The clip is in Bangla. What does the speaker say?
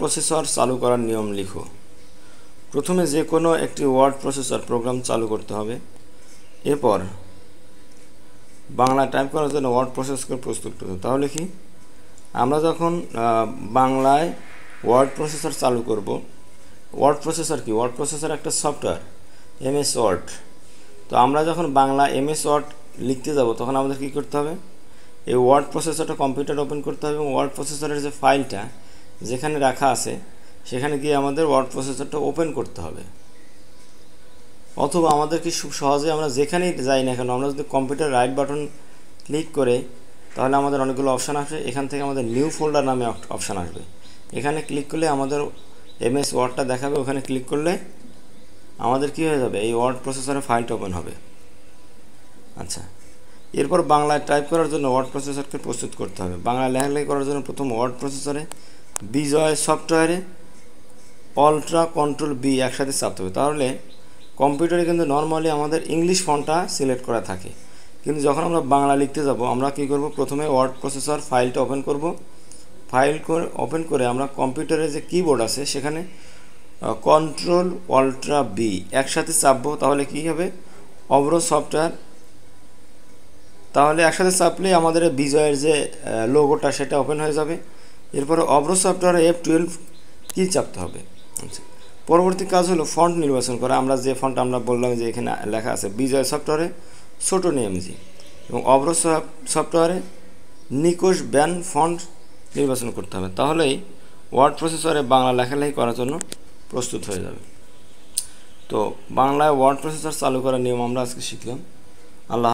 প্রসেসর চালু করার নিয়ম লিখো। প্রথমে যে কোনো একটি ওয়ার্ড প্রসেসর প্রোগ্রাম চালু করতে হবে। এরপর বাংলা টাইপ করার জন্য ওয়ার্ড প্রসেসর প্রস্তুত করতে হবে। তাহলে কি আমরা যখন বাংলায় ওয়ার্ড প্রসেসর চালু করব, ওয়ার্ড প্রসেসর কি? ওয়ার্ড প্রসেসর একটা সফটওয়্যার, এমএস ওয়ার্ড। তো আমরা যখন বাংলা এমএস ওয়ার্ড লিখতে যাব তখন আমাদের কি করতে হবে? এই ওয়ার্ড প্রসেসরটা কম্পিউটার ওপেন করতে হবে এবং ওয়ার্ড প্রসেসরের যে ফাইলটা যেখানে রাখা আছে সেখানে গিয়ে আমাদের ওয়ার্ড প্রসেসরটা ওপেন করতে হবে। অথবা আমাদের কি খুব সহজে আমরা যেখানেই যাই না কেন, আমরা যদি কম্পিউটার রাইট বাটন ক্লিক করে তাহলে আমাদের অনেকগুলো অপশান আসবে। এখান থেকে আমাদের নিউ ফোল্ডার নামে অপশান আসবে। এখানে ক্লিক করলে আমাদের এমএস ওয়ার্ডটা দেখাবে। ওখানে ক্লিক করলে আমাদের কি হয়ে যাবে? এই ওয়ার্ড প্রসেসরের ফাইলটা ওপেন হবে। আচ্ছা, এরপর বাংলায় টাইপ করার জন্য ওয়ার্ড প্রসেসরকে প্রস্তুত করতে হবে। বাংলা লেখালেখি করার জন্য প্রথম ওয়ার্ড প্রসেসরে বিজয় সফটওয়্যারে অল্ট্রা কন্ট্রোল বি একসাথে চাপতে হবে। তাহলে কম্পিউটারে কিন্তু নর্মালি আমাদের ইংলিশ ফন্টটা সিলেক্ট করা থাকে, কিন্তু যখন আমরা বাংলা লিখতে যাব আমরা কি করব? প্রথমে ওয়ার্ড প্রসেসর ফাইলটা ওপেন করব। ওপেন করে আমরা কম্পিউটারে যে কিবোর্ড আছে সেখানে কন্ট্রোল অল্ট্রা বি একসাথে চাপবো। তাহলে কি হবে? অবরো সফটওয়্যার, তাহলে একসাথে চাপলেই আমাদের বিজয়ের যে লোগোটা সেটা ওপেন হয়ে যাবে। এরপরে অবরো সফটওয়্যারে F12 কি চাপতে হবে। আচ্ছা, পরবর্তী কাজ হলো ফন্ট নির্বাচন করা। আমরা যে ফন্ট আমরা বললাম যে এখানে লেখা আছে বিজয় সফটওয়্যারে ছোট নেমজি এবং অবরো সফটওয়্যারে নিকোশ ব্যান ফন্ট নির্বাচন করতে হবে। তাহলেই ওয়ার্ড প্রসেসরে বাংলা লেখালেখি করার জন্য প্রস্তুত হয়ে যাবে। তো বাংলায় ওয়ার্ড প্রসেসর চালু করার নিয়ম আমরা আজকে শিখলাম। আল্লাহ।